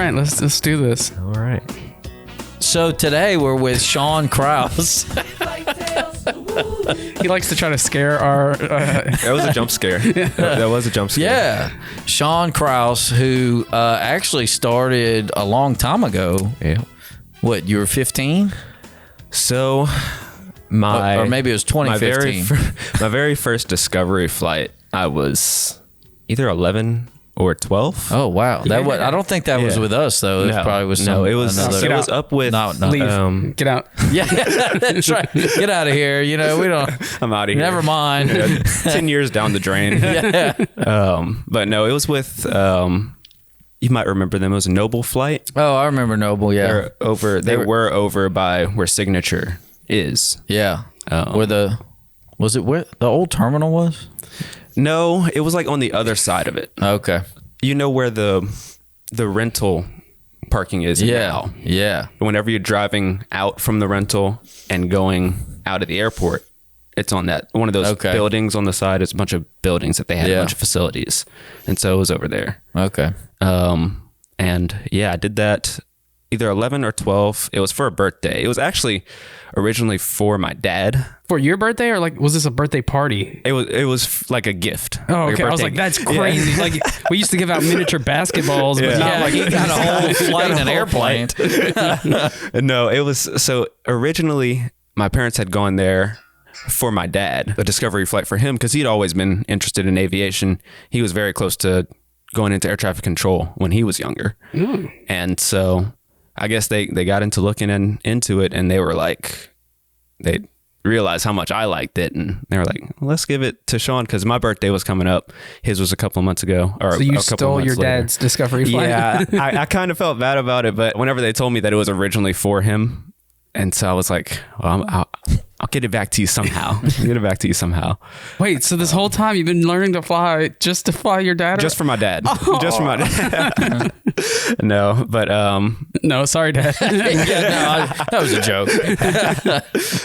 right, let's do this. All right. So today we're with Chaun Kraus. He likes to try to scare our. That was a jump scare. That was a jump scare. Yeah, Chaun Kraus, who actually started a long time ago. Yeah. What, you were 15? So Or maybe it was 2015. my very first discovery flight, I was either 11 or 12. Oh wow, I don't think that was with us though. It probably was. It was. It was up with. No. Leave. Get out. Yeah, that's right. Get out of here. You know, we don't. I'm out of here. Never mind. 10 years down the drain. Yeah. But no, it was with. You might remember them. It was a Noble flight. Oh, I remember Noble. Yeah. They were over by where Signature is. Yeah. Where the old terminal was? No, it was like on the other side of it. Okay. You know where the rental parking is now. Yeah. Whenever you're driving out from the rental and going out of the airport, it's on that one of those buildings on the side. It's a bunch of buildings that they had a bunch of facilities, and so it was over there. Okay. And yeah, I did that either 11 or 12. It was for a birthday. It was actually originally for my dad. For your birthday, or like was this a birthday party? It was like a gift. Oh, like okay. I was like, that's crazy. Yeah. Like we used to give out miniature basketballs, but not like he got a whole flight in an airplane. No, it was so originally my parents had gone there for my dad, a discovery flight for him, because he'd always been interested in aviation. He was very close to going into air traffic control when he was younger. And so I guess they got into looking into it, and they were like, they realized how much I liked it, and they were like, let's give it to Chaun, because my birthday was coming up. His was a couple of months ago. Or so you stole your dad's discovery flight? Yeah, I kind of felt bad about it, but whenever they told me that it was originally for him, and so I was like, well, I'll get it back to you somehow. Wait, so this whole time you've been learning to fly just to fly your dad? Just for my dad. Just for my dad. No, but no, sorry, Dad. That was a joke.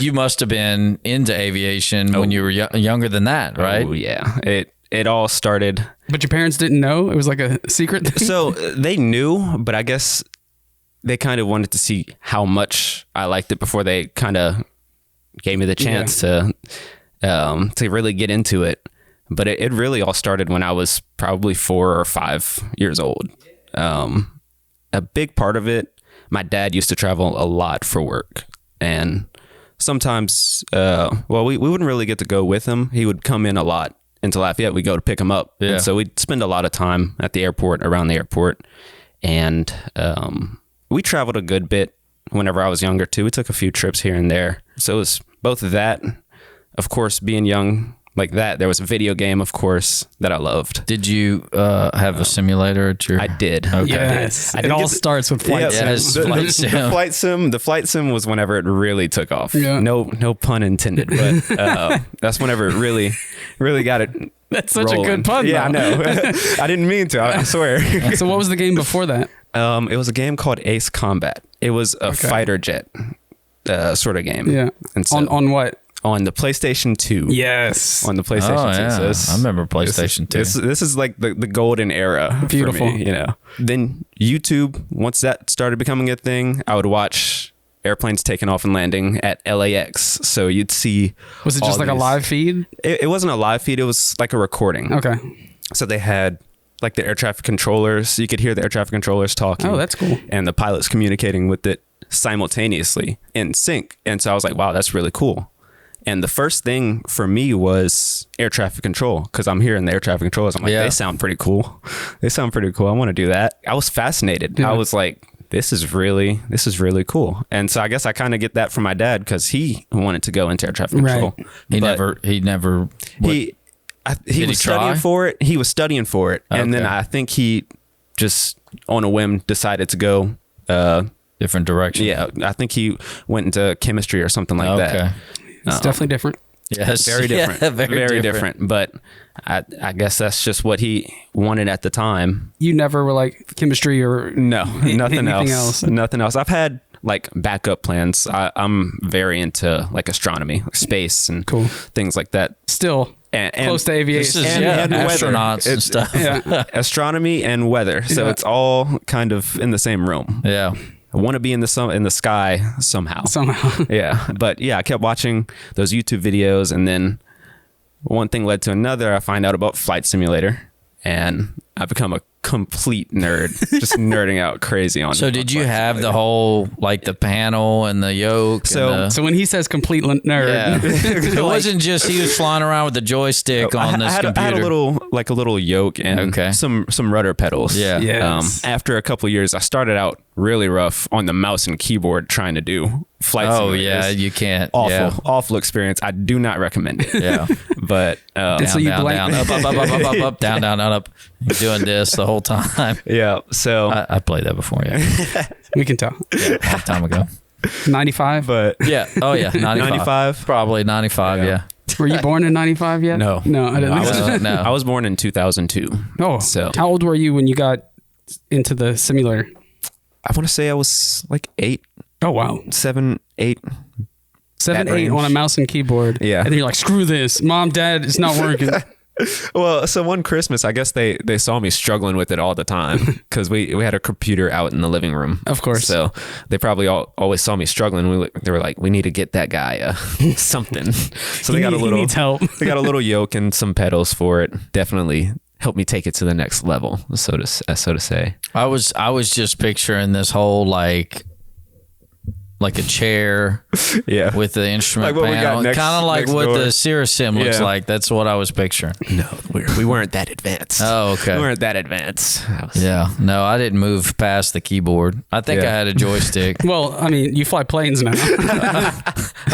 You must have been into aviation when you were younger than that, right? Oh yeah, it all started. But your parents didn't know? It was like a secret thing? So they knew, but I guess they kind of wanted to see how much I liked it before they kind of gave me the chance to really get into it. But it really all started when I was probably 4 or 5 years old. A big part of it, my dad used to travel a lot for work, and sometimes, we wouldn't really get to go with him. He would come in a lot into Lafayette. We'd go to pick him up. Yeah. And so we'd spend a lot of time at the airport, around the airport. And we traveled a good bit whenever I was younger too. We took a few trips here and there. So it was both of that, of course, being young like that. There was a video game, of course, that I loved. Did you have a simulator at your... I did. Okay. Yes. It all starts with flight sim. The flight sim was whenever it really took off. Yeah. No pun intended, but that's whenever it really got it. That's such rolling. a good pun. Yeah, though. I know. I didn't mean to. I swear. So what was the game before that? It was a game called Ace Combat. It was a fighter jet sort of game. Yeah. And so, on what? On the PlayStation 2. Yes. On the PlayStation 2. Yeah. So I remember PlayStation 2. This is like the golden era. Beautiful. For me, you know. Then YouTube, once that started becoming a thing, I would watch airplanes taking off and landing at LAX. So you'd see. Was it just like a live feed? It wasn't a live feed. It was like a recording. Okay. So they had like the air traffic controllers. You could hear the air traffic controllers talking. Oh, that's cool. And the pilots communicating with it simultaneously in sync. And so I was like, wow, that's really cool. And the first thing for me was air traffic control, because I'm hearing the air traffic controllers. I'm like, they sound pretty cool. I want to do that. I was fascinated. Yeah. I was like, this is really cool. And so I guess I kind of get that from my dad, because he wanted to go into air traffic control. Right. He was studying for it. He was studying for it. Okay. And then I think he just on a whim decided to go different direction. Yeah. I think he went into chemistry or something like that. It's definitely different. Yes. Very different. Yeah, very different. But I guess that's just what he wanted at the time. You never were like chemistry or nothing else. Nothing else. I've had like backup plans. I'm very into like astronomy, space, and things like that. Still. close to aviation. This is, and weather. astronauts and It's- stuff. Yeah. astronomy and weather. So Yeah. it's all kind of in the same realm. Yeah. I want to be in the sky somehow. Somehow. Yeah. But yeah, I kept watching those YouTube videos, and then one thing led to another. I find out about Flight Simulator, and I become a complete nerd, just nerding out crazy on. So did you Flight have the Simulator. whole, like the panel and the yoke? So- and the, So when he says complete nerd, yeah. It wasn't just he was flying around with the joystick on this I had computer. a little yoke and Okay. some rudder pedals. Yeah. Yes. After a couple of years, I started out really rough on the mouse and keyboard trying to do Flight Oh Simulators. yeah, you can't. Awful experience. I do not recommend it. Yeah. But Down, so you down, blank- down, up, up, down, down, up. You're doing this the whole time. yeah, so I played that before, yeah. we can tell. A long time ago. 95. but Yeah. Oh yeah. 95. 95? Probably 95. Yeah. Were you born in 95 yet? No. No, I didn't. I think so. was, no. I was born in 2002. Oh, So- how old were you when you got into the simulator? I want to say I was like 8, Oh wow, 7, 8. 7, That 8 range. on a mouse and keyboard. Yeah. and then you're like, screw this, Mom, Dad, it's not working. Well, so one Christmas, I guess they saw me struggling with it all the time because we had a computer out in the living room. Of course. So they probably always saw me struggling. They were like, we need to get that guy something. So they got a He little needs help. they got a little yoke and some pedals for it. Definitely helped me take it to the next level, so to say. I was just picturing this whole like a chair Yeah. with the instrument Like what we got panel, next- kind of like next what door. the Cirrus Sim looks Yeah. like. That's what I was picturing. No, we weren't that advanced. Oh, okay. We weren't that advanced. Yeah, no, I didn't move past the keyboard. I think Yeah. I had a joystick. Well, I mean, you fly planes now.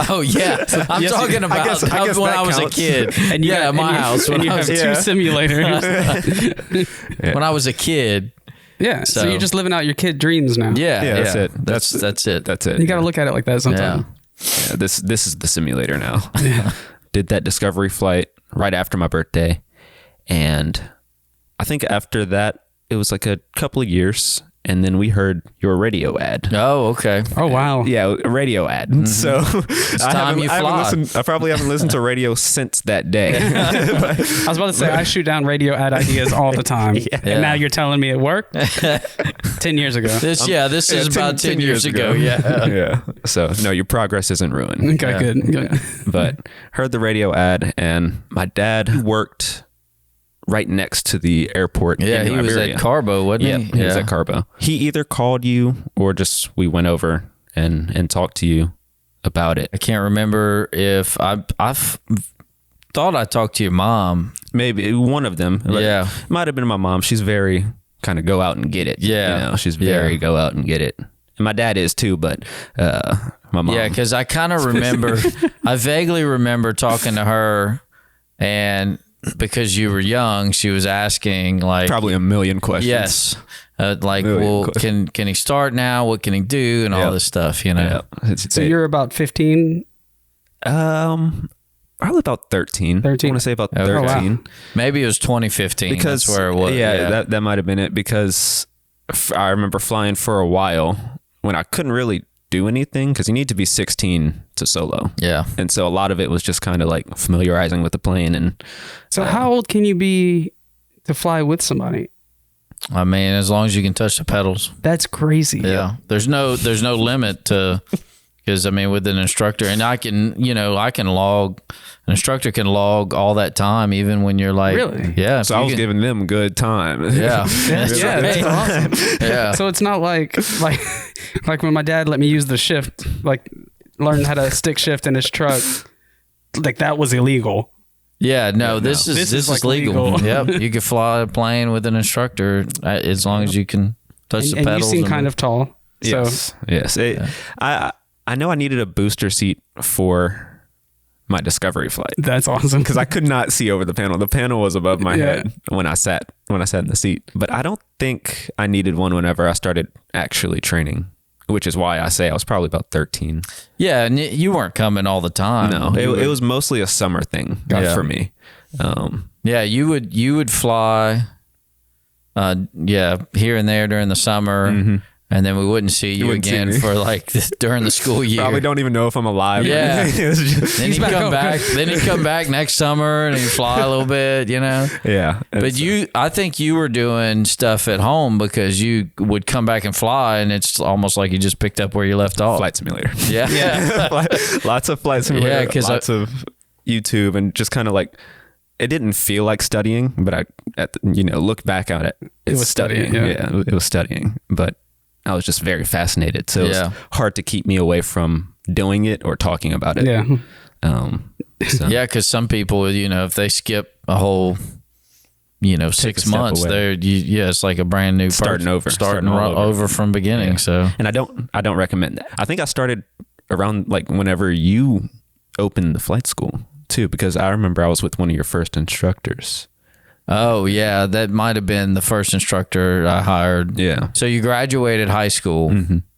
Oh yeah, I'm Yes, talking about I guess when that I was counts. a kid. And yeah, at my house when and you I have was two Yeah. simulators. when I was a kid. Yeah, so So- you're just living out your kid dreams now. Yeah, Yeah, that's it. That's it. That's it. You got to look at it like that sometimes. Yeah, this is the simulator now. Did that discovery flight right after my birthday, and I think after that it was like a couple of years, and then we heard your radio ad. Oh, okay. Oh wow. Yeah, a radio ad. So time you fly. I probably haven't listened to radio since that day. I was about to say I shoot down radio ad ideas all the time, Yeah. and now you're telling me it worked. 10 years ago. This is about 10 years ago. Yeah. Yeah. So no, your progress isn't ruined. Okay, good. But heard the radio ad, and my dad worked right next to the airport. Yeah, in he was Liberia. at Carbo, wasn't Yeah, he? he was at Carbo. He either called you or just we went over and talked to you about it. I can't remember if I thought I talked to your mom. Maybe one of them. Like, Yeah. might have been my mom. She's very kind of go out and get it. Yeah. You know, she's very Yeah. go out and get it. And my dad is too, but my mom. Yeah, because I kind of remember, I vaguely remember talking to her, and because you were young, she was asking like, probably a million questions. yes, like, Million well, questions. can he start now? What can he do? And all Yep. this stuff, you know. Yeah. So you're about 15. Probably about 13. 13? I want to say about Okay. 13. Oh, wow. Maybe it was 2015. Because that's where it was. Yeah, that might have been it, because I remember flying for a while when I couldn't really do anything because you need to be 16 to solo. yeah. And so a lot of it was just kind of like familiarizing with the plane. And So how old can you be to fly with somebody? I mean, as long as you can touch the pedals. That's crazy. Yeah. There's no limit to, because I mean, with an instructor, and I can log, an instructor can log all that time, even when you're like, Really? Yeah. so I was giving them good time. yeah. Yeah, that's awesome. Yeah. So it's not like when my dad let me use the shift, like learn how to stick shift in his truck, like that was illegal. Yeah, no, this This is is, like, legal. legal. Yep, you can fly a plane with an instructor as long as you can touch the And you pedals. seem kind of tall. So Yes. I know I needed a booster seat for my discovery flight that's awesome. because I could not see over the panel. The panel was above my Yeah. head when I sat in the seat. But I don't think I needed one whenever I started actually training, which is why I say I was probably about 13. Yeah, and you weren't coming all the time. No, it was mostly a summer thing Yeah. for me. Yeah, you would fly, here and there during the summer. Mm-hmm. And then we wouldn't see you wouldn't see again me. for like during the school year. Probably don't even know if I'm alive. Yeah. It was just- Then he'd come back. Then he'd come back next summer and he'd fly a little bit, you know. yeah. But I think you were doing stuff at home because you would come back and fly, and it's almost like you just picked up where you left off. Flight simulator. Yeah. Lots of flight simulator. Yeah, 'cause lots of YouTube, and just kind of like, it didn't feel like studying, but look back at it. It was studying, yeah. It was studying, but I was just very fascinated. So it was hard to keep me away from doing it or talking about it. Yeah. So. Yeah, because some people, if they skip a whole, 6 months, it's like a brand new Starting over from beginning. Yeah. So, and I don't recommend that. I think I started around like whenever you opened the flight school too, because I remember I was with one of your first instructors. oh yeah, that might have been the first instructor I hired. Yeah. So you graduated high school,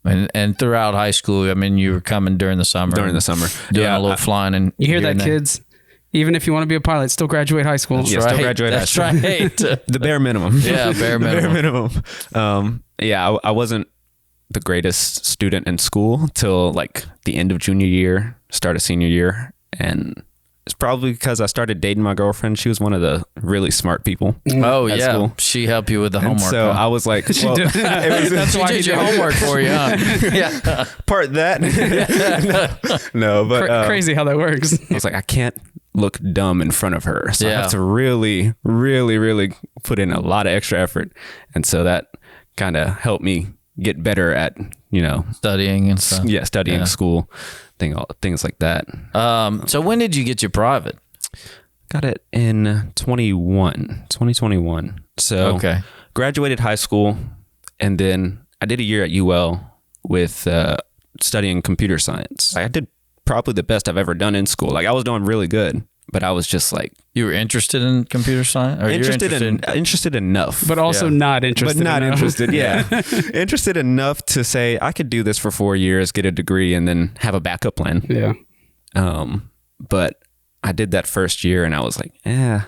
and throughout high school, I mean, you were coming during the summer. Doing a little flying, and You hear that, kids? Even if you want to be a pilot, still graduate high school. Yeah, still graduate high That's school. right. The bare minimum. Yeah, bare minimum. I wasn't the greatest student in school till like the end of junior year, start of senior year, and it's probably because I started dating my girlfriend. She was one of the really smart people. Oh at yeah, school. she helped you with the And homework. so huh? I was like, well, That's why she did your homework for you, huh? Yeah. part that. no, but Crazy how that works. I was like, I can't look dumb in front of her. So I Yeah. have to really, really, really put in a lot of extra effort. And so that kind of helped me get better at, Studying and stuff. studying school, things like that. So when did you get your private? Got it in 2021. So Okay. graduated high school, and then I did a year at UL with studying computer science. I did probably the best I've ever done in school. Like I was doing really good, but I was just like You were interested in computer science? Or interested enough, But also not interested. but not enough. interested. Yeah, interested enough to say I could do this for 4 years, get a degree, and then have a backup plan. Yeah. But I did that first year, and I was like, I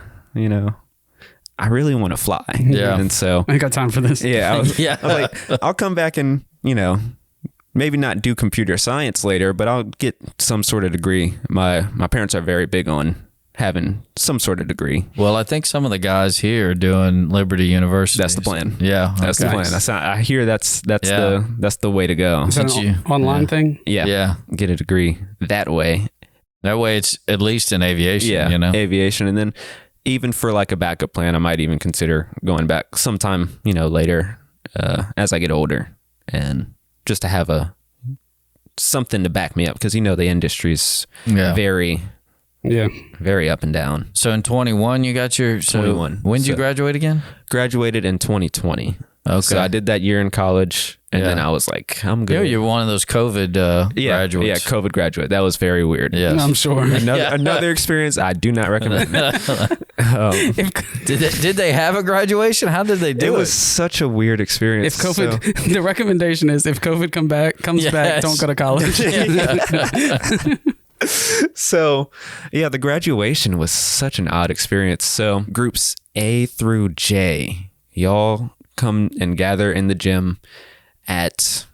really want to fly. Yeah. And so I ain't got time for this. I was Yeah. like, I'll come back and maybe not do computer science later, but I'll get some sort of degree. My parents are very big on having some sort of degree. Well, I think some of the guys here are doing Liberty University. That's the plan. Yeah. That's the okay. plan. I hear that's Yeah. the way to go. Is that Since an you- online thing? Yeah. Yeah. Get a degree that way. That way it's at least in aviation, Yeah. Aviation. And then even for like a backup plan, I might even consider going back sometime, later as I get older, and just to have something to back me up, because the industry's very, Yeah. very up and down. So in 21, you got your... 21. When did you So- graduate again? Graduated in 2020. Okay. So I did that year in college, and then I was like, I'm good. You're one of those COVID graduates. Yeah, COVID graduate. That was very weird. Yes. I'm sure. Another experience I do not recommend. Did they have a graduation? How did they do it? It was such a weird experience. If COVID, the recommendation is if COVID comes back, Yes. don't go to college. So, the graduation was such an odd experience. So, groups A through J, y'all come and gather in the gym at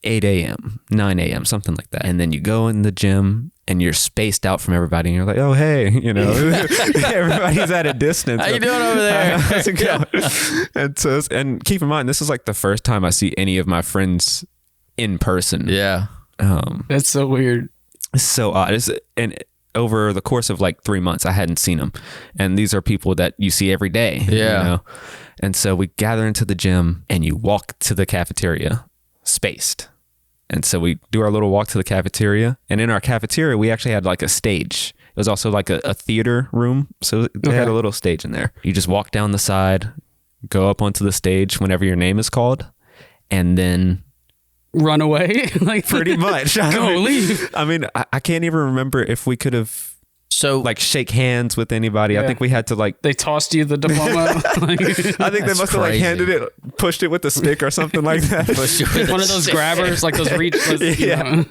8 a.m., 9 a.m., something like that. And then you go in the gym and you're spaced out from everybody, and you're like, oh, hey, everybody's at a distance. How you doing over there? How's it going? And keep in mind, this is like the first time I see any of my friends in person. Yeah. That's so weird. It's so odd. And over the course of like 3 months, I hadn't seen them. And these are people that you see every day. Yeah. And so we gather into the gym, and you walk to the cafeteria spaced. And so we do our little walk to the cafeteria. And in our cafeteria, we actually had like a stage. It was also like a theater room. So they had a little stage in there. You just walk down the side, go up onto the stage whenever your name is called, and then Run away. Like pretty much. leave. I mean, I can't even remember if we could have So like shake hands with anybody. I Yeah. think we had to like, They tossed you the diploma. I think they must have like crazy. handed it, pushed it with a stick or something like that. One of those grabbers, like those reach. Yeah.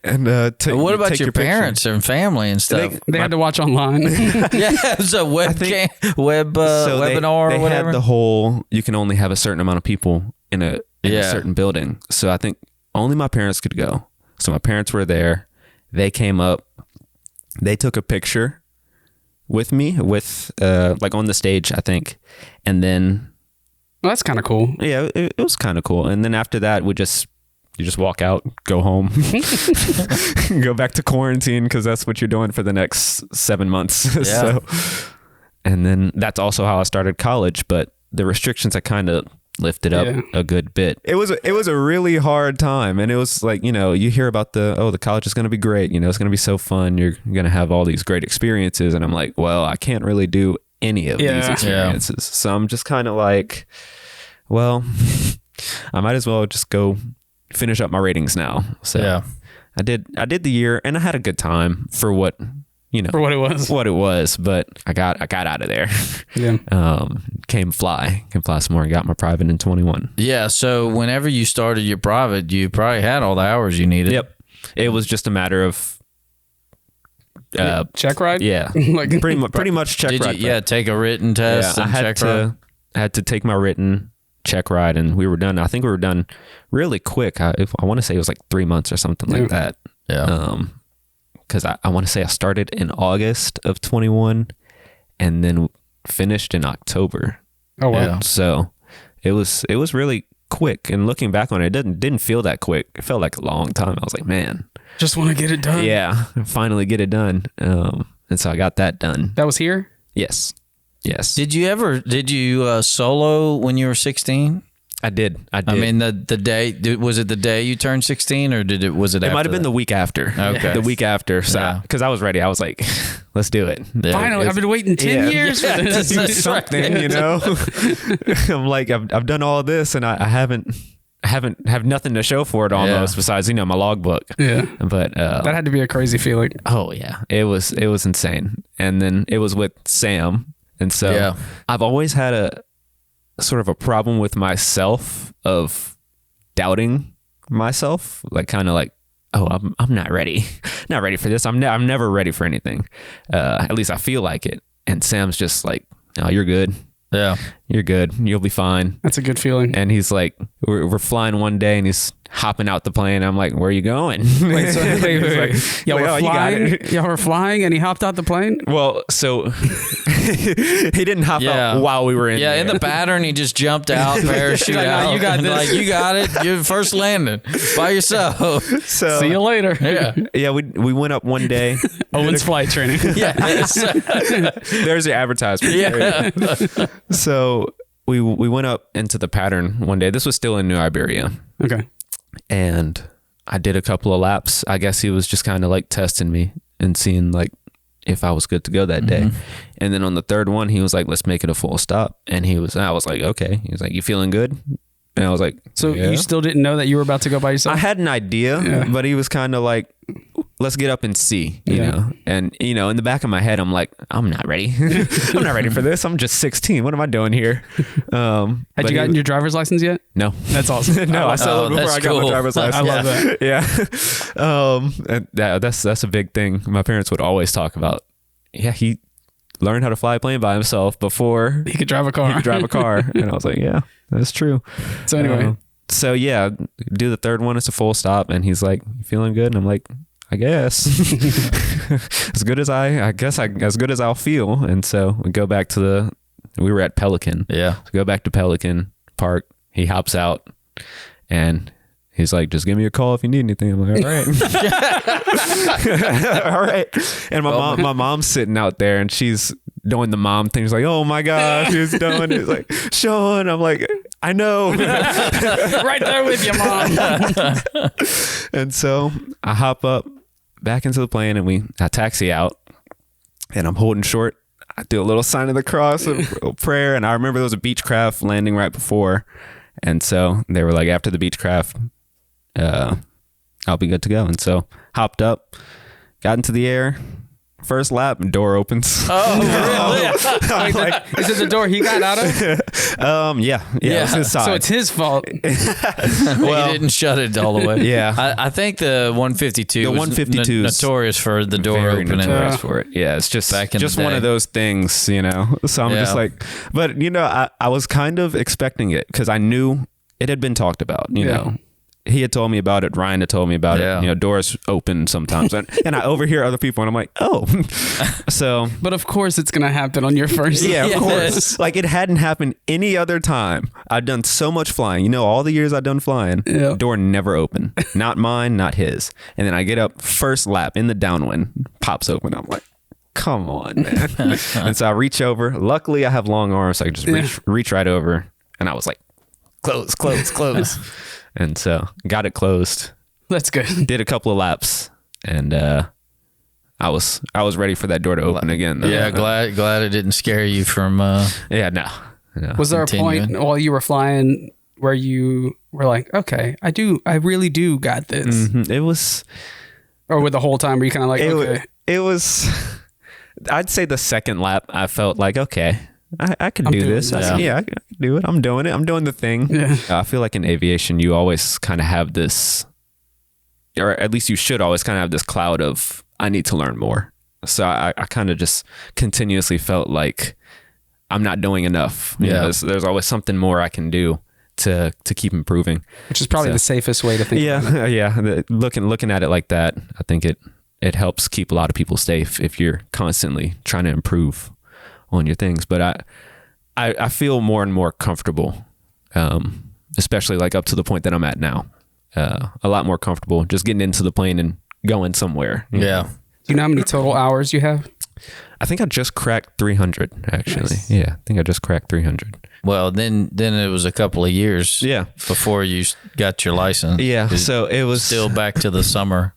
And what about take your picture. parents and family and stuff? They had to watch online. Yeah, it was a So webinar they or whatever. had the whole, you can only have a certain amount of people in in a certain building. So I think only my parents could go. So my parents were there. They came up. They took a picture with me, like on the stage, I think. And then... Well, that's kind of cool. Yeah, it was kind of cool. And then after that, you just walk out, go home, go back to quarantine, because that's what you're doing for the next 7 months. Yeah. So, and then that's also how I started college. But the restrictions, I kind of lifted up a good bit. It was a really hard time, and it was like, you hear about the college is going to be great. It's going to be so fun. You're going to have all these great experiences, and I'm like, well, I can't really do any of these experiences. So I'm just kind of like, well, I might as well just go finish up my ratings now. So I did the year, and I had a good time for what it was, but I got out of there. Yeah. Came fly some more and got my private in 21. Yeah. So whenever you started your private, you probably had all the hours you needed. Yep. It was just a matter of check ride. Yeah. Like pretty much check ride. Yeah. Take a written test. Yeah, and I had to take my written check ride, and we were done. I think we were done really quick. I want to say it was like 3 months or something like that. Yeah. Because I want to say I started in August of 21 and then finished in October. Oh wow. Yeah. So it was really quick, and looking back on it, didn't feel that quick. It felt like a long time. I was like, man, just want to get it done. Yeah, finally get it done. And so I got that done. That was here? Yes. Did you solo when you were 16? I did. I mean, the day, was it the day you turned 16, or was it after? It might have been the week after. Okay. The week after. So, because I was ready. I was like, let's do it. Yeah. Finally, I've been waiting 10 years for this. Do something, I'm like, I've done all this, and I have nothing to show for it almost besides, my logbook. Yeah. But that had to be a crazy feeling. Oh yeah. It was insane. And then it was with Sam. And so I've always had a sort of a problem with myself of doubting myself, like kind of like, oh, I'm not ready. Not ready for this. I'm never ready for anything. At least I feel like it. And Sam's just like, oh, you're good. Yeah. You're good. You'll be fine. That's a good feeling. And he's like, we're flying one day, and he's hopping out the plane. I'm like, where are you going? Wait. Y'all were flying, and he hopped out the plane? Well, so he didn't hop out while we were in there. In the pattern, he just jumped out, parachute out. You got this. Like, you got it. You're first landing by yourself. So see you later. Yeah. We went up one day. Owens Flight Training. There's your advertisement. Yeah. So we went up into the pattern one day. This was still in New Iberia. Okay. And I did a couple of laps. I guess he was just kind of like testing me and seeing like if I was good to go that day. And then on the third one, he was like, let's make it a full stop. And I was like, okay. He was like, you feeling good? And I was like, so you still didn't know that you were about to go by yourself? I had an idea, but he was kind of like, let's get up and see, you know? And, in the back of my head, I'm like, I'm not ready. I'm not ready for this. I'm just 16. What am I doing here? Had you gotten your driver's license yet? No. That's awesome. No, I saw it before I got my driver's license. I love that. Yeah. That's a big thing. My parents would always talk about. Yeah, he learned how to fly a plane by himself before he could drive a car. And I was like, yeah, that's true. So anyway. Do the third one. It's a full stop. And he's like, you feeling good? And I'm like, I guess. as good as I'll feel. And so we go back to we were at Pelican. Yeah. So go back to Pelican Park. He hops out and he's like, just give me a call if you need anything. I'm like, all right. All right. And my mom's sitting out there, and she's doing the mom thing. She's like, oh my gosh, he's doing it. Like, Chaun. I'm like, I know. Right there with you, Mom. And so I hop up back into the plane, and I taxi out, and I'm holding short. I do a little sign of the cross, a prayer. And I remember there was a Beechcraft landing right before. And so they were like, after the Beechcraft, I'll be good to go. And so hopped up, got into the air, first lap, and door opens. Oh, really? Is it the door he got out of? Yeah. It was his side. So it's his fault. Well, he didn't shut it all the way. Yeah. I think the 152 was 152 notorious for the door very opening. Notorious for it. Yeah, it's just one of those things, So I'm just like, but I was kind of expecting it, because I knew it had been talked about, you know. He had told me about it. Ryan had told me about it. You know, doors open sometimes. And I overhear other people and I'm like, oh. So. But of course it's going to happen on your first. Yeah, of course. Like it hadn't happened any other time. I'd done so much flying. You know, all the years I'd done flying, door never opened. Not mine, not his. And then I get up first lap in the downwind, pops open. I'm like, come on, man. And so I reach over. Luckily, I have long arms. So I just reach right over. And I was like, close. And so got it closed. That's good. Did a couple of laps, and I was ready for that door to open again. Though. Yeah, glad it didn't scare you from. Yeah, no. Was there a point while you were flying where you were like, okay, I really do got this? Mm-hmm. It was, or with the whole time were you kind of like, okay? It was. I'd say the second lap, I felt like, okay, I could do this. I can do it. I'm doing it. I'm doing the thing. Yeah. I feel like in aviation, you always kind of have this, or at least you should always kind of have this cloud of, I need to learn more. So I kind of just continuously felt like I'm not doing enough. You know, there's always something more I can do to keep improving. Which is probably the safest way to think about it. Yeah. Looking at it like that, I think it helps keep a lot of people safe if you're constantly trying to improve on your things. But I feel more and more comfortable, especially like up to the point that I'm at now. A lot more comfortable just getting into the plane and going somewhere. Yeah. Do you know how many total hours you have? I think I just cracked 300 actually. Nice. Yeah, I think I just cracked 300. Well, then it was a couple of years before you got your license. Yeah, so it was still back to the summer.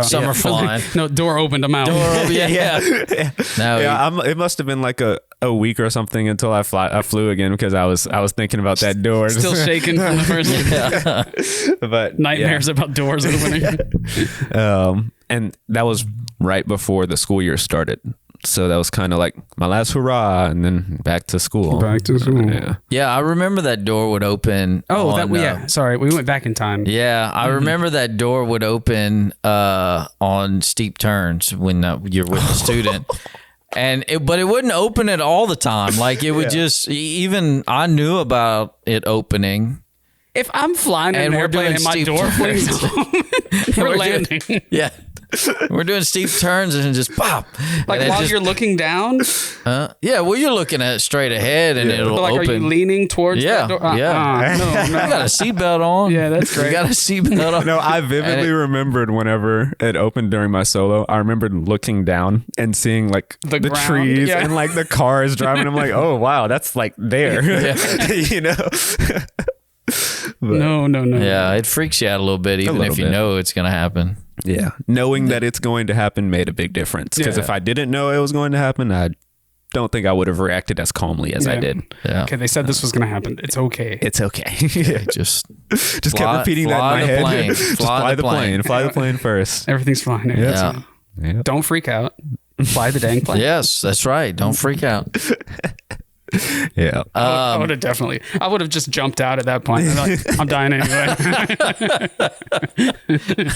Summer flying. No, door opened, I'm out. Yeah. It must have been like a week or something until I flew again because I was thinking about that door. Still shaking from the first but nightmares about doors opening. And that was right before the school year started. So that was kind of like my last hurrah, and then back to school. Yeah, I remember that door would open. Sorry, we went back in time. Yeah, I remember that door would open on steep turns when you're with a student. But it wouldn't open it all the time. Like it would just, even I knew about it opening. If I'm flying in an airplane and my door flings open, we're landing. We're doing steep turns and just pop. Like while you're looking down? Well, you're looking at it straight ahead and it'll open. Are you leaning towards that door? No. You got a seatbelt on. Yeah, that's great. You got a seatbelt on. No, I vividly remembered whenever it opened during my solo, I remembered looking down and seeing like the trees and like the cars driving. I'm like, oh, wow, that's like there. You know? No. Yeah, it freaks you out a little bit, even if you know it's going to happen. Yeah. Knowing that it's going to happen made a big difference. Because if I didn't know it was going to happen, I don't think I would have reacted as calmly as I did. Yeah. Okay, they said this was going to happen. It's okay. It's okay. Just kept repeating that in my head. Just fly the plane. Fly the plane first. Everything's fine. Yeah. Don't freak out. Fly the dang plane. Yes, that's right. Don't freak out. Yeah. I would have definitely. I would have just jumped out at that point. I'm dying anyway.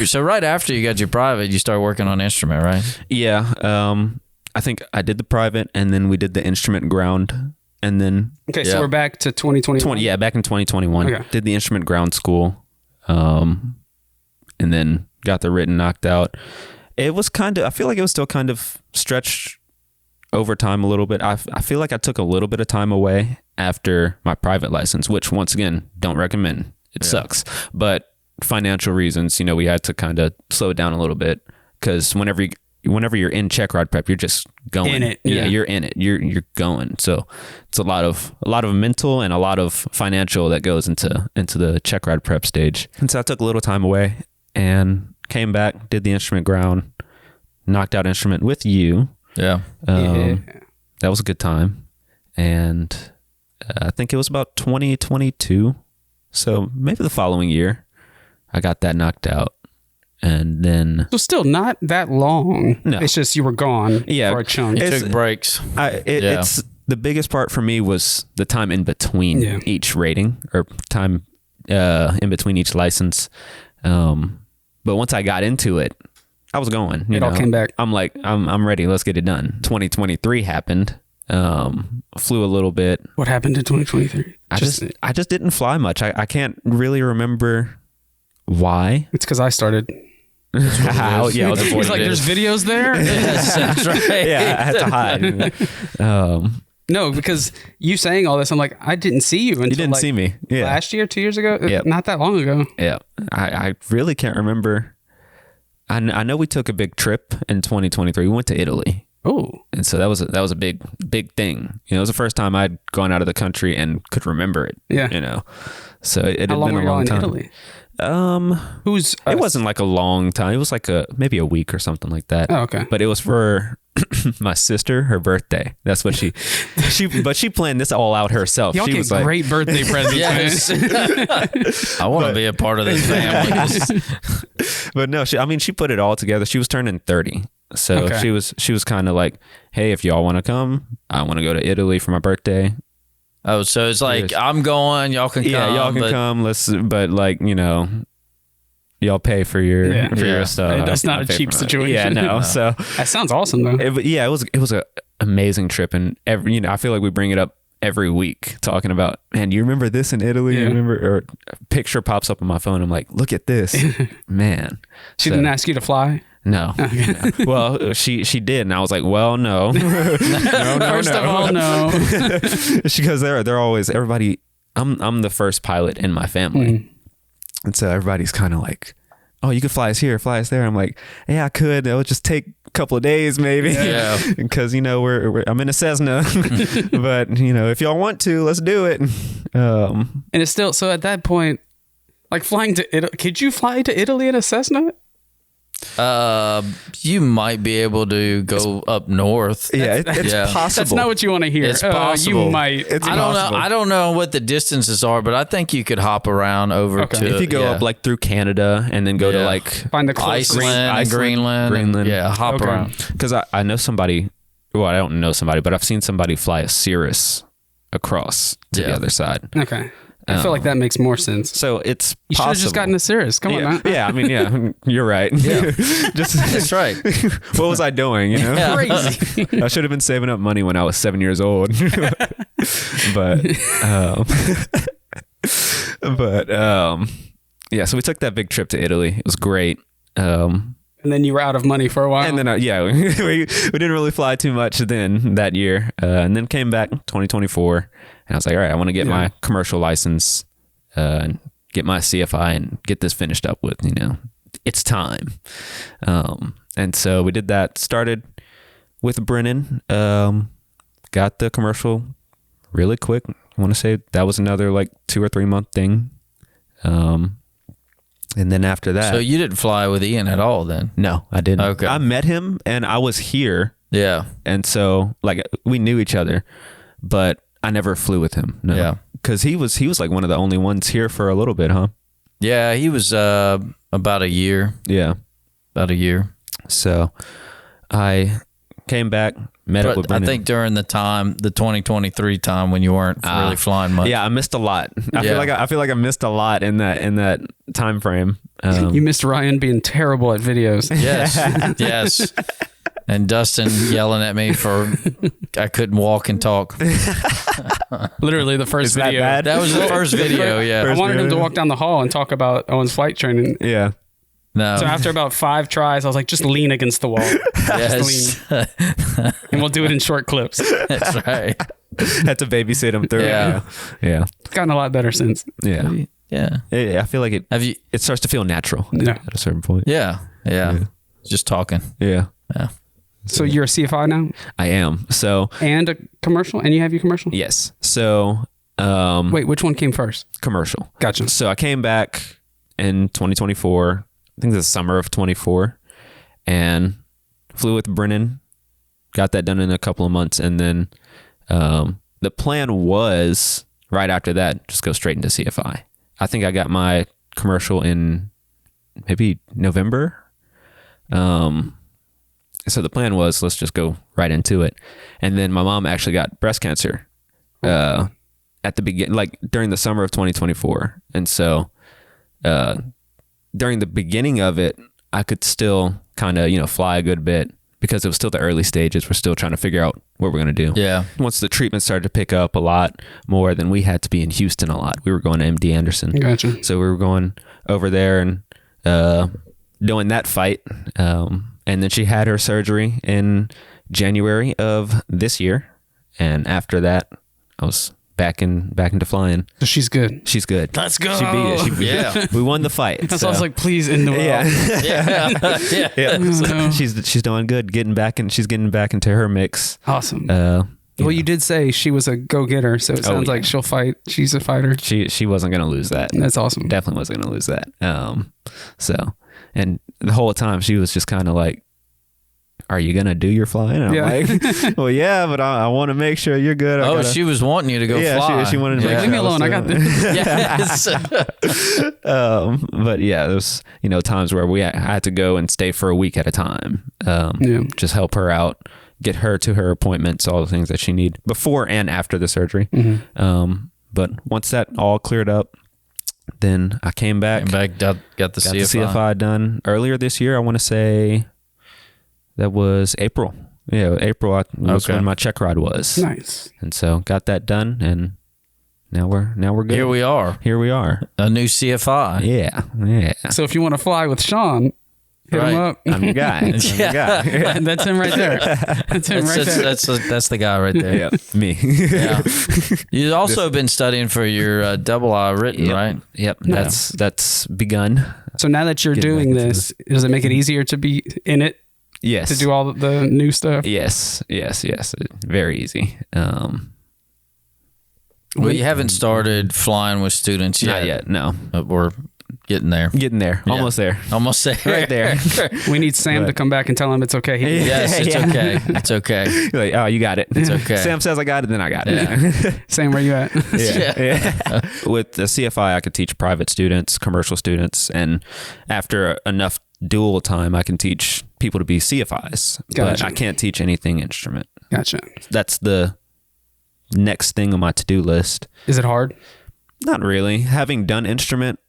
So right after you got your private, you start working on instrument, right? Yeah. I think I did the private, and then we did the instrument ground, and then so we're back to 2021. Yeah, back in 2021. Okay. Did the instrument ground school, and then got the written knocked out. It was I feel like it was still kind of stretched over time a little bit. I feel like I took a little bit of time away after my private license, which once again, don't recommend. It sucks. But financial reasons, we had to kind of slow it down a little bit because whenever you're in check ride prep, you're just going. In it. Yeah, you're in it. You're going. So it's a lot of mental and a lot of financial that goes into the check ride prep stage. And so I took a little time away and came back, did the instrument ground, knocked out instrument with you. Yeah. That was a good time. And I think it was about 2022. So maybe the following year, I got that knocked out. And then... So still not that long. No. It's just you were gone for a chunk. You took breaks. It's the biggest part for me was the time in between each rating or time in between each license. But once I got into it, I was going. It all came back. I'm like, I'm ready. Let's get it done. 2023 happened, Flew a little bit. What happened in 2023? I just didn't fly much. I can't really remember why. It's because I started. How? Yeah, He's like, there's videos there. Yes, that's right. Yeah, I had to hide. No, because you saying all this, I'm like, I didn't see you until You didn't like see me. Yeah. last year, 2 years ago. Yep. Not that long ago. Yeah. I really can't remember. I know we took a big trip in 2023. We went to Italy. Oh, And so that was a big thing. You know, it was the first time I'd gone out of the country and could remember it. Yeah. You know, so it had how long been were a y'all long in time. Italy? It wasn't like a long time. It was like maybe a week or something like that. Oh, okay. But it was for my sister, her birthday. That's what she planned this all out herself. Y'all She get was like, great birthday presents, Yes. man. I want to be a part of this family. but no, she put it all together. She was turning 30. So Okay. she was kind of like, hey, if y'all want to come, I want to go to Italy for my birthday. Oh, so it's like, I'm going, y'all can come. Yeah, y'all can come. But like, you know, y'all pay for your stuff. That's not I a pay cheap for mine. situation. Yeah, no. So That sounds awesome, though. it was a amazing trip, and I feel like we bring it up every week talking about, man, you remember this in Italy? Yeah. You remember? Or a picture pops up on my phone. I'm like, look at this, man. She didn't ask you to fly? No. No. Well, she did, and I was like, well, no. no. First of all, no. She goes, they're always everybody. I'm the first pilot in my family, and so everybody's kind of like, oh, you could fly us here, fly us there. I'm like, yeah, I could. It would just take a couple of days, maybe. Yeah. Because you know I'm in a Cessna, but you know if y'all want to, let's do it. And it's still, so at that point, like flying to Italy, could you fly to Italy in a Cessna? You might be able to go up north. Yeah, it's yeah. possible. That's not what you want to hear. It's possible. You might. It's I don't know. possible. I don't know what the distances are, but I think you could hop around over Okay. to. If you go up like through Canada and then go to Yeah. like Find the closest. Iceland, and Greenland. Yeah, hop Okay. around. because I know somebody. Well, I don't know somebody, but I've seen somebody fly a Cirrus across to the Yeah. other side. Okay. I feel like that makes more sense. So it's You should have possible. just gotten a Cirrus. Come on, Yeah, man. yeah, I mean, yeah, you're right. Yeah. Just That's right. what was I doing? You know, Yeah. Crazy. I should have been saving up money when I was 7 years old. but yeah. So we took that big trip to Italy. It was great. And then you were out of money for a while. And then we didn't really fly too much then that year, and then came back 2024, and I was like, all right, I want to get my commercial license, and get my CFI, and get this finished up with. You know, it's time. And so we did that. Started with Brennan, got the commercial really quick. I want to say that was another like 2 or 3 month thing. And then after that, So you didn't fly with Ian at all then? no, I didn't. Okay. I met him and I was here. Yeah. And so like we knew each other, but I never flew with him. No. Yeah. Cause he was like one of the only ones here for a little bit, huh? Yeah, he was about a year. Yeah. About a year. So I came back, met up with But I Brendan. think during the 2023 time when you weren't really flying much. Yeah, I missed a lot. I Yeah. feel like I missed a lot in that time frame. you missed Ryan being terrible at videos. Yes. Yes. And Dustin yelling at me for I couldn't walk and talk. Literally the first Is that video. bad? That was the first video, yeah. I wanted him to video? walk down the hall and talk about Owens Flight Training. Yeah. No. So after about 5 tries, I was like, just lean against the wall. Yes. And we'll do it in short clips. That's right. Had to babysit him through. Yeah. Yeah. It's gotten a lot better since. Yeah. Yeah. I feel like Have you it starts to feel natural Yeah. at a certain point. Yeah. Yeah. Just talking. Yeah. Yeah. So you're a CFI now I am. So and a commercial, and you have your commercial? yes. So Wait, which one came first? commercial. Gotcha. So I came back in 2024. I think the summer of 24, and flew with Brennan. Got that done in a couple of months, and then the plan was right after that just go straight into CFI. I think I got my commercial in maybe November. So the plan was let's just go right into it, and then my mom actually got breast cancer at the beginning, like during the summer of 2024, and so during the beginning of it, I could still kind of fly a good bit, because it was still the early stages. We're still trying to figure out what we're going to do. Yeah. Once the treatment started to pick up a lot more, then we had to be in Houston a lot. We were going to MD Anderson. Gotcha. So we were going over there and doing that fight. And then she had her surgery in January of this year. And after that, I was back into flying. So she's good. She's good. Let's go. She beat it. She beat it. We won the fight. So I was like, please end the well. Yeah. So she's doing good. She's getting back into her mix. Awesome. Well, you did say she was a go-getter, so it sounds like she'll fight. She's a fighter. She wasn't going to lose that. That's awesome. Definitely wasn't going to lose that. And the whole time she was just kind of like, are you going to do your flying? And I'm like, well, yeah, but I want to make sure you're good. She was wanting you to go fly. She wanted to make sure. Leave me alone. I got this. Yes. But yeah, there was, times where I had to go and stay for a week at a time. Just help her out, get her to her appointments, all the things that she need before and after the surgery. But once that all cleared up, then I came back. Got the CFI done earlier this year. I want to say that was April. Yeah, April was when my check ride was. Nice. And so got that done, and now we're good. Here we are. A new CFI. Yeah. So if you want to fly with Chaun, hit him up. I'm your guy. That's him right there. That's him right there. That's the guy right there. Yeah, me. Yeah. You've also been studying for your double I written, right? Yep. That's begun. So now that you're doing this, does it make it easier to be in it? Yes. To do all the new stuff? Yes. Very easy. Well, you haven't started flying with students yet. Not yet, no. But we're getting there. Yeah. Almost there. Almost there. Right there. We need Sam to come back and tell him it's okay. Yes, it's okay. It's okay. You're like, oh, you got it. It's okay. Sam says I got it, then I got it. Sam, where you at? Yeah. With the CFI, I could teach private students, commercial students, and after enough dual time, I can teach people to be CFIs. Gotcha. But I can't teach anything instrument. Gotcha. That's the next thing on my to-do list. Is it hard? Not really. Having done instrument,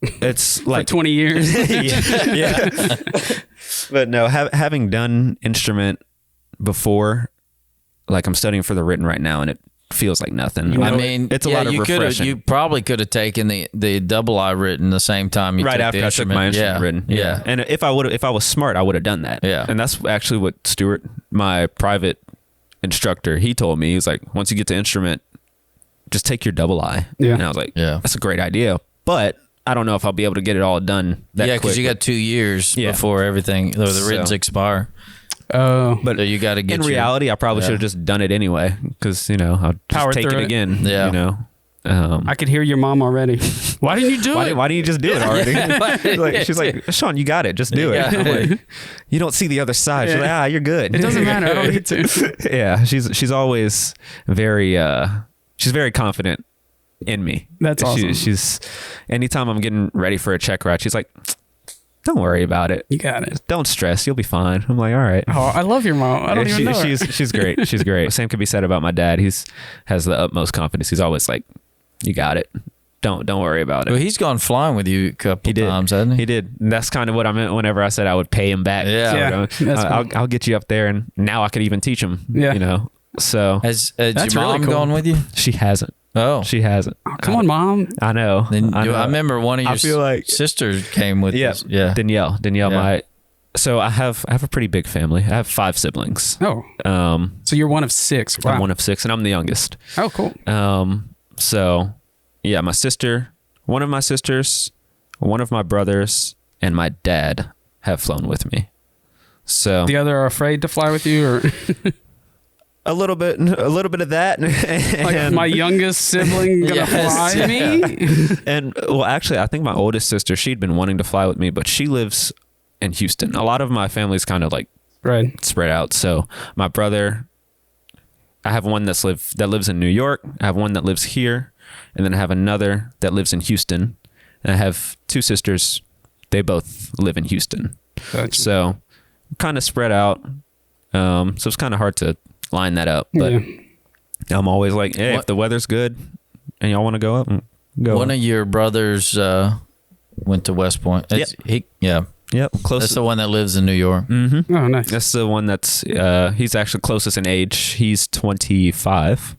it's like For 20 years. yeah. But no, having done instrument before, like I'm studying for the written right now, and it feels like nothing. I mean, it's a lot of refreshing. You probably could have taken the double I written the same time you right took after the I took my instrument written. Yeah. And if I was smart, I would have done that. Yeah. And that's actually what Stuart, my private instructor, he told me. He was like, once you get to instrument, just take your double I. Yeah. And I was like, Yeah. that's a great idea. But I don't know if I'll be able to get it all done that quick. Yeah, because you got 2 years before everything, the writtens expire. Oh. But you got to get in reality, I probably should have just done it aneway, because I'll just Power take it through it. again. Yeah. I could hear your mom already. Why didn't you do it? Why didn't you just do it already? She's like, Chaun, you got it. Just do it. I'm like, you don't see the other side. She's like, you're good. It doesn't matter. I don't need to. Yeah, she's always very she's very confident in me. That's awesome. She's anytime I'm getting ready for a check ride, she's like, don't worry about it. You got it. Don't stress. You'll be fine. I'm like, all right. Oh, I love your mom. I don't even know her. She's great. She's great. Same could be said about my dad. Has the utmost confidence. He's always like, you got it. Don't worry about it. Well, he's gone flying with you a couple times, hasn't he? He did. And that's kind of what I meant whenever I said I would pay him back. Yeah. I'll get you up there, and now I could even teach him. Yeah. So Has your That's mom really cool. gone with you? she hasn't. Oh. She hasn't. Oh, come on, Mom. I know. I remember one of your I feel like- sisters came with us. Yeah. Danielle, Yeah. so I have a pretty big family. I have 5 siblings. Oh, so you're one of 6. Wow. I'm one of 6, and I'm the youngest. Oh, cool. So yeah, one of my sisters, one of my brothers, and my dad have flown with me. So The other are afraid to fly with you, or a little bit of that. like my youngest sibling gonna Yes. fly me? And well, actually, I think my oldest sister, she'd been wanting to fly with me, but she lives in Houston. A lot of my family's kind of like Right. spread out. So my brother, I have one that lives in New York. I have one that lives here, and then I have another that lives in Houston. And I have 2 sisters. They both live in Houston. Gotcha. So kind of spread out. So it's kind of hard to line that up. But Yeah. I'm always like, hey, if the weather's good and y'all want to go up, go. One of your brothers went to West Point. Yep. Yep, That's closest. the one that lives in New York. Oh, nice. That's the one that's he's actually closest in age. He's 25.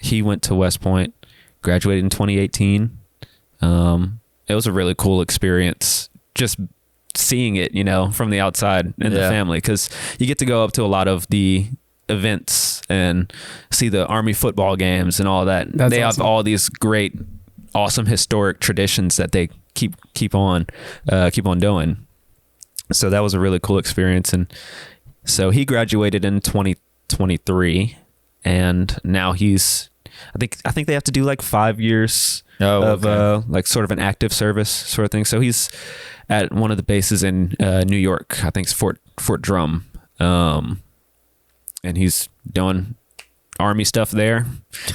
He went to West Point, graduated in 2018. It was a really cool experience just seeing it, from the outside in the family, because you get to go up to a lot of the events and see the Army football games and all that. They awesome. have all these great, awesome historic traditions that they keep on doing. So that was a really cool experience. And so he graduated in 2023, and now he's, I think they have to do like 5 years of like sort of an active service sort of thing. So he's at one of the bases in New York. I think it's Fort Drum, and he's doing Army stuff there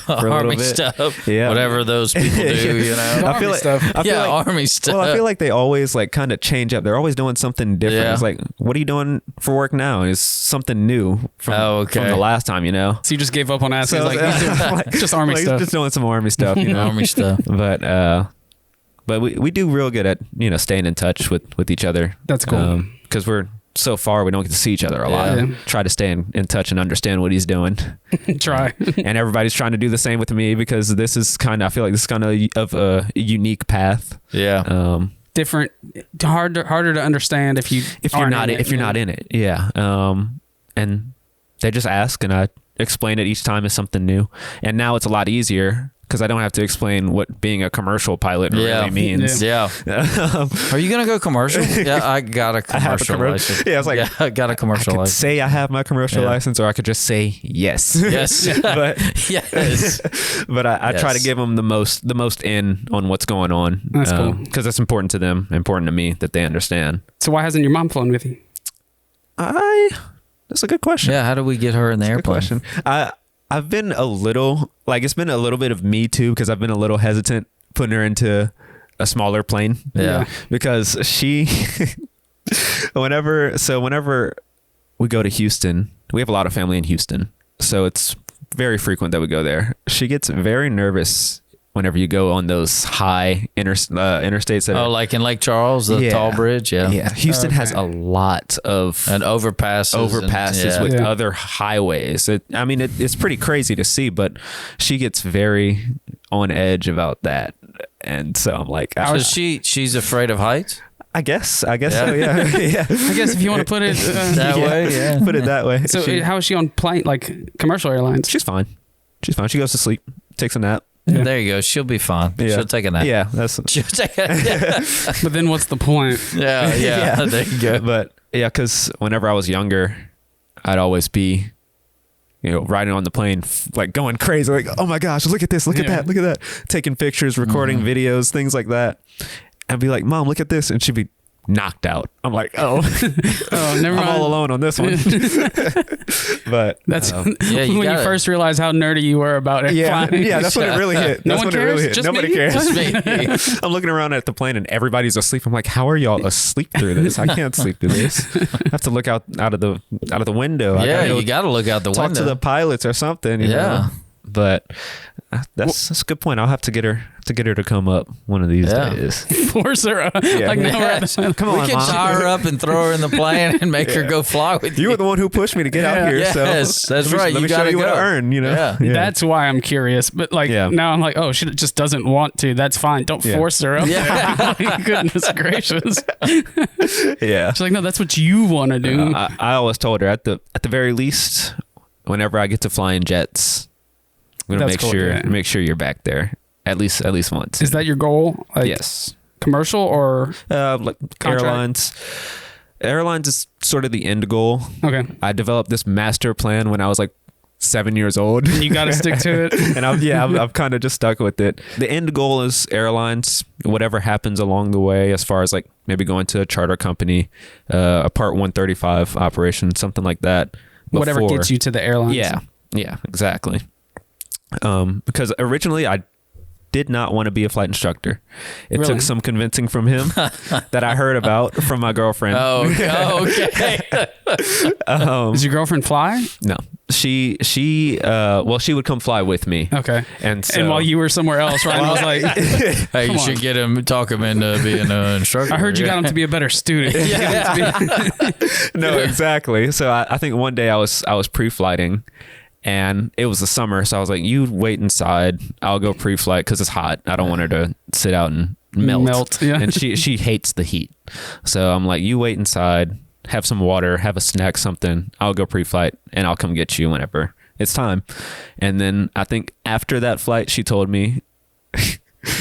for a Army little bit. stuff, Yeah. whatever those people do, I feel like Army stuff. Well, I feel like they always like kind of change up. They're always doing something different. Yeah. It's like, what are you doing for work now? It's something new from the last time, So you just gave up on asking, So, just Army stuff. Just doing some Army stuff, Army stuff. But we do real good at staying in touch with each other. That's cool. Because we're so far, we don't get to see each other a lot. Yeah. Try to stay in touch and understand what he's doing. Try. And everybody's trying to do the same with me, because I feel like this is kind of a unique path. Yeah. Different, harder to understand if you're not in it. Yeah. And they just ask, and I explain it each time as something new. And now it's a lot easier, because I don't have to explain what being a commercial pilot really means. Yeah. Are you gonna go commercial? Yeah, I got a commercial license. Yeah, it's like, I got a commercial I could license. say I have my commercial license, or I could just say yes. Yes. but Yes. but I try to give them the most in on what's going on. That's cool. Because it's important to them, important to me that they understand. So why hasn't your mom flown with you? That's a good question. Yeah. How do we get her in the Good airplane? question. I've been a little, it's been a little bit of me too, because I've been a little hesitant putting her into a smaller plane. Yeah. Because she, whenever we go to Houston, we have a lot of family in Houston, so it's very frequent that we go there. She gets very nervous whenever you go on those high interstates. That Like in Lake Charles, the tall bridge. Yeah. Yeah. Houston has a lot of And overpasses. with other highways. It's pretty crazy to see, but she gets very on edge about that. And so I'm like, So she's afraid of heights? I guess so. Yeah. Yeah. I guess if you want to put it That way, yeah. Put it that way. So how is she on plane, like commercial airlines? She's fine. She goes to sleep, takes a nap. Yeah. There you go. She'll be fine. Yeah. She'll take a nap. Yeah. That's She'll take a nap. But then what's the point? Yeah. There you go. But yeah, because whenever I was younger, I'd always be, riding on the plane, like going crazy, like, oh my gosh, look at this, look at that, taking pictures, recording videos, things like that. I'd be like, Mom, look at this. And she'd be knocked out. I'm like, oh, Never mind. I'm all alone on this one. But That's when you you gotta- first realized how nerdy you were about it. flying. that's when it really hit. No That's one when it really cares? hit. Just Nobody me? cares. Just me. I'm looking around at the plane and everybody's asleep. I'm like, how are y'all asleep through this? I can't sleep through this. I have to look out of the window. I Yeah, gotta go you got to look out the talk window. to the pilots or something. You know? But that's a good point. I'll have to get her to come up one of these days. Force her. Yeah. Like, now we're at the, Come We on, can Mom. tie her up and throw her in the plane and make her go fly with you. You were the one who pushed me to get out here. Yes, so that's right. Let me You show gotta you what go. I earn. Yeah. That's why I'm curious. But Yeah. now I'm like, oh, she just doesn't want to. That's fine. Don't force her up Yeah. there. Goodness gracious. yeah. She's like, no, that's what you want to do. I always told her at the very least, whenever I get to fly in jets, I'm gonna That's cool, yeah. make sure you're back there at least once. Is that your goal? Like, yes. commercial or Like contract? Airlines is sort of the end goal. Okay. I developed this master plan when I was like 7 years old. You got to stick to it. And I've kind of just stuck with it. The end goal is airlines. Whatever happens along the way, as far as like maybe going to a charter company, a Part 135 operation, something like that. Whatever before. gets you to the airlines. Yeah, exactly. Because originally I did not want to be a flight instructor. It Really? took some convincing from him that I heard about from my girlfriend. Oh, okay. Does your girlfriend fly? No. she would come fly with me. Okay. And so, And while you were somewhere else, Ryan was like, Hey, you should talk him into being an instructor. I heard you got him to be a better student. no, exactly. So I think one day I was pre-flighting, and it was the summer, so I was like, you wait inside, I'll go pre-flight because it's hot. I don't want her to sit out and melt. Yeah. And she hates the heat, so I'm like, you wait inside, have some water, have a snack, something. I'll go pre-flight and I'll come get you whenever it's time. And then I think after that flight, she told me,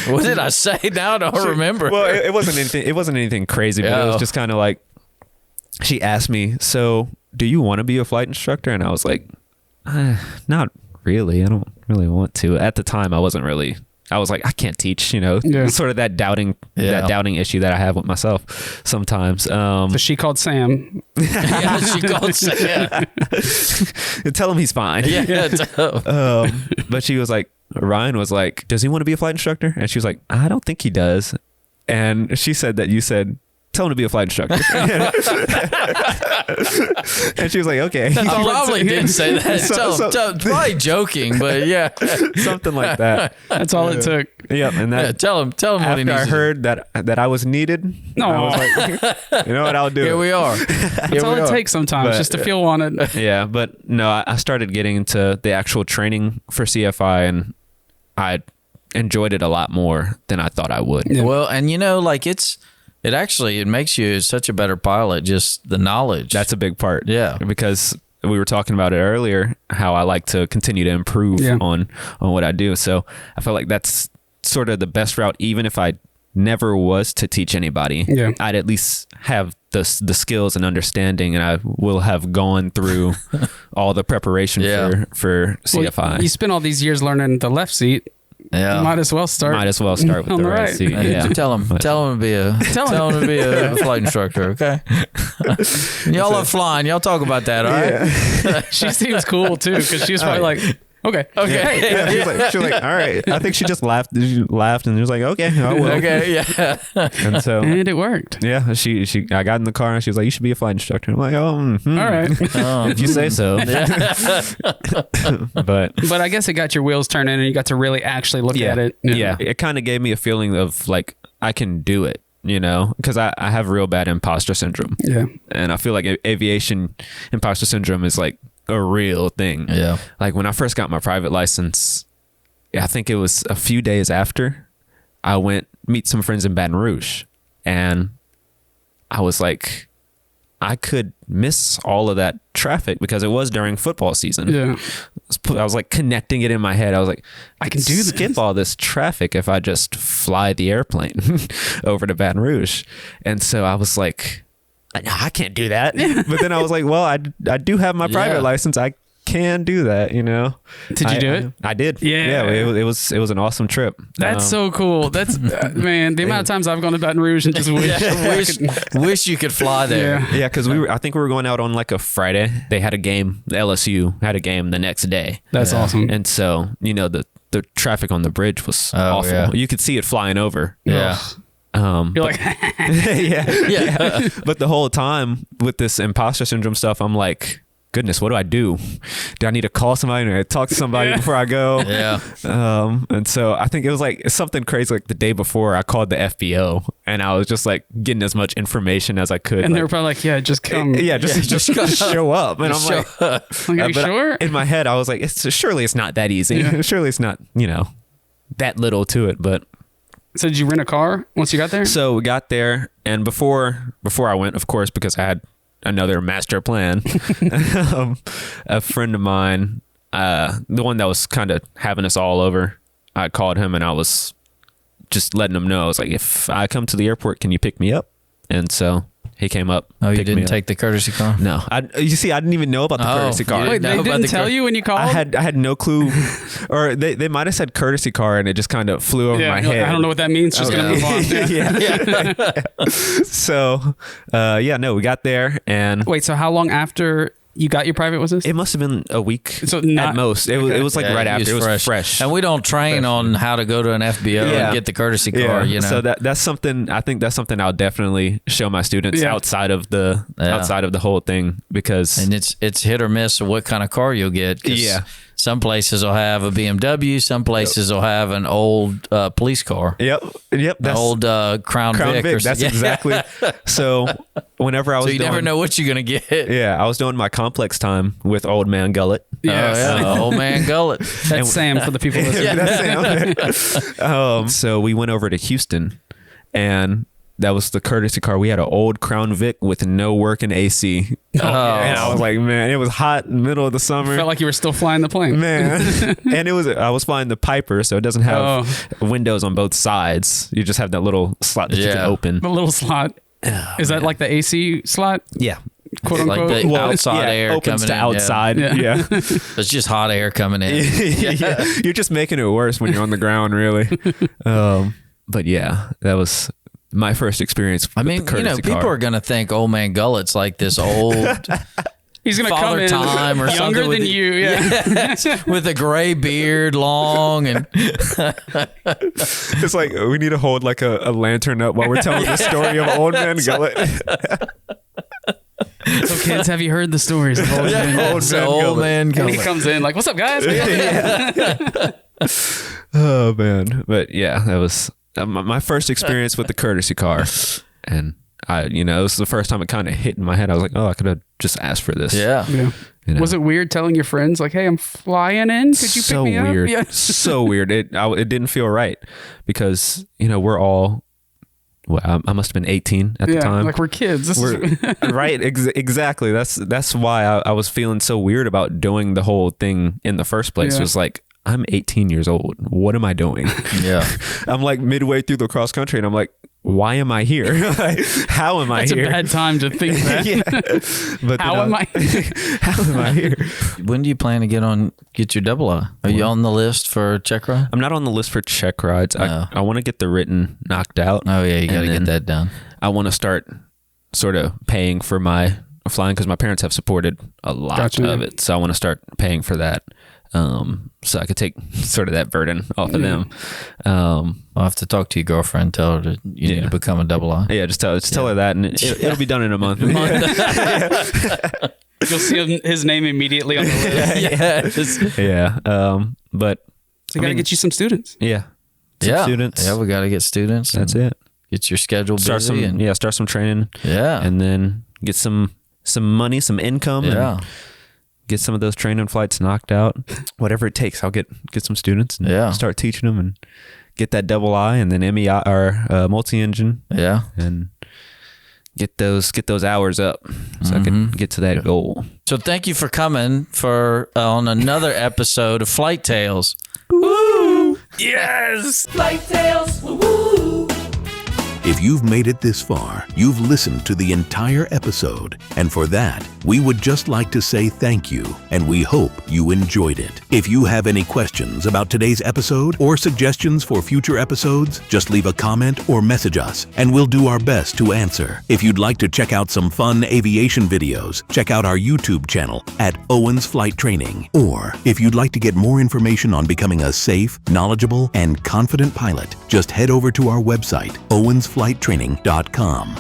what did I say? Now I don't remember. well, it wasn't anything. It wasn't anything crazy, but it was just kind of like, she asked me, so do you want to be a flight instructor? And I was like, not really. I don't really want to. At the time, I wasn't really. I was like, I can't teach, sort of that doubting issue that I have with myself sometimes. So she called Sam. Yeah, she called Sam. Tell him he's fine. Yeah. But she was like, Ryan was like, does he want to be a flight instructor? And she was like, I don't think he does. And she said that you said, tell him to be a flight instructor. And she was like, okay. I probably did say that. Probably joking, but yeah. Something like that. That's all it took. Yep. And that, tell him what he needs after I heard that I was needed, No. I was like, you know what, I'll do Here it. we are. That's all it takes sometimes, But- just to feel wanted. Yeah, but no, I started getting into the actual training for CFI, and I enjoyed it a lot more than I thought I would. Yeah. Well, and it makes you such a better pilot, just the knowledge. That's a big part. Yeah. Because we were talking about it earlier, how I like to continue to improve on what I do. So I feel like that's sort of the best route, even if I never was to teach anybody. Yeah. I'd at least have the skills and understanding, and I will have gone through all the preparation for CFI. Well, you spent all these years learning the left seat. Yeah. You might as well start. Might as well start with on the the right right. seat. Yeah. Tell him to be a flight instructor, okay? Y'all love flying. Y'all talk about that, all right? She seems cool too, because she was probably like, okay. Yeah, she was like, all right. I think she just laughed. She laughed and she was like, okay, I will. Okay, yeah. And so, And it worked. yeah, I got in the car and she was like, you should be a flight instructor. I'm like, oh, All right. if you say so. But But I guess it got your wheels turning and you got to really actually look at it. Yeah. It kind of gave me a feeling of like, I can do it, because I have real bad imposter syndrome. Yeah. And I feel like aviation imposter syndrome is like a real thing. Yeah. Like when I first got my private license, I think it was a few days after, I went meet some friends in Baton Rouge, and I was like, I could miss all of that traffic because it was during football season. Yeah. I was like connecting it in my head. I was like, I can do this. skip all this traffic if I just fly the airplane over to Baton Rouge. And so I was like, no, I can't do that. But then I was like, well, I do have my private license. I can do that, Did you do it? I did. Yeah. It was an awesome trip. That's so cool. That's man. The amount of times I've gone to Baton Rouge and just Wish you could fly there. Yeah. Yeah, because I think we were going out on like a Friday. They had a game. LSU had a game the next day. That's awesome. And so, the traffic on the bridge was awful. yeah. You could see it flying over. Yeah. You're like, yeah. But the whole time with this imposter syndrome stuff, I'm like, goodness, what do I do? Do I need to call somebody or talk to somebody before I go? Yeah. And so I think it was like something crazy. Like the day before, I called the FBO and I was just like getting as much information as I could. and they were probably like, yeah, just come. Yeah, just show up. And I'm like, Like, are you but sure? in my head, I was like, surely it's not that easy. Yeah. Surely it's not, that little to it. But So did you rent a car once you got there? so we got there, and before I went, of course, because I had another master plan, a friend of mine, the one that was kind of having us all over, I called him and I was just letting him know. I was like, if I come to the airport, can you pick me up? And so he came up. Oh, you picked me didn't up. take the courtesy car? No, you see, I didn't even know about the courtesy car. you Wait, they know about didn't the tell car- you when you called? I had no clue, or they might have said courtesy car, and it just kind of flew over my you're like, head. I don't know what that means. Just gonna move on. Yeah. So, no, we got there, and Wait, so how long after you got your private, was this? It must have been a week So not- at most. It was like right after. It was fresh. And we don't train on how to go to an FBO and get the courtesy car. You know, so that's something. I think that's something I'll definitely show my students outside of the whole thing, because and it's hit or miss of what kind of car you'll get. 'Cause some places will have a BMW. Some places will have an old police car. Yep. That's old Crown Vic. That's exactly. So whenever I was, so you never know what you're gonna get. Yeah, I was doing my complex time with Old Man Gullet. Old Man Gullet. That's Sam for the people listening. That's Sam. So we went over to Houston, and that was the courtesy car. We had an old Crown Vic with no working AC. And I was like, man, it was hot in the middle of the summer. Felt like you were still flying the plane. Man. And I was flying the Piper, so it doesn't have windows on both sides. You just have that little slot that you can open. The little slot. Is that like the AC slot? Yeah. Quote unquote. Like the outside air opens coming to in. outside. Yeah. It's just hot air coming in. Yeah. You're just making it worse when you're on the ground, really. But yeah, that was my first experience. I mean, people are going to think Old Man Gullet's like this old He's going to come Father in Time or younger something than you. Yeah. with a gray beard, long, and it's like we need to hold like a lantern up while we're telling the story of Old Man Gullet. So kids, have you heard the stories of Old Man? Old Man And Gullet. he comes in like, "What's up, guys?" Oh man, but yeah, that was my first experience with the courtesy car, and it was the first time it kind of hit in my head. I was like, oh, I could have just asked for this. Yeah. Was it weird telling your friends like, "Hey, I'm flying in. Could you pick me up?" Weird. Yeah. So weird. It didn't feel right, because we're all. Well, I must have been 18 at the time. Like we're kids. Right. Exactly. That's why I was feeling so weird about doing the whole thing in the first place. It was like, I'm 18 years old. What am I doing? Yeah. I'm like midway through the cross country, and I'm like, why am I here? How am I here? It's a bad time to think that. But How am I? How am I here? When do you plan to get your double I? Are you on the list for check ride? I'm not on the list for check rides. I want to get the written knocked out. Oh yeah, you got to get that done. I want to start sort of paying for my flying, because my parents have supported a lot of it. So I want to start paying for that. So I could take sort of that burden off of them. I'll have to talk to your girlfriend, tell her that you need to become a double I. Yeah, just tell her that, and it'll be done in a month. You'll see his name immediately on the list. Yeah. But So gotta get you some students. Yeah. Students. Yeah, we got to get students. That's it. Get your schedule busy. Start some training. Yeah. And then get some money, some income. Yeah. And get some of those training flights knocked out. Whatever it takes, I'll get some students and start teaching them, and get that double I and then MEI or multi-engine. Yeah. And get those hours up so I can get to that goal. So thank you for coming on another episode of Flight Tales. Woo! Yes! Flight Tales, woo! If you've made it this far, you've listened to the entire episode, and for that, we would just like to say thank you, and we hope you enjoyed it. If you have any questions about today's episode or suggestions for future episodes, just leave a comment or message us, and we'll do our best to answer. If you'd like to check out some fun aviation videos, check out our YouTube channel at Owens Flight Training. Or if you'd like to get more information on becoming a safe, knowledgeable, and confident pilot, just head over to our website, owensflighttraining.com.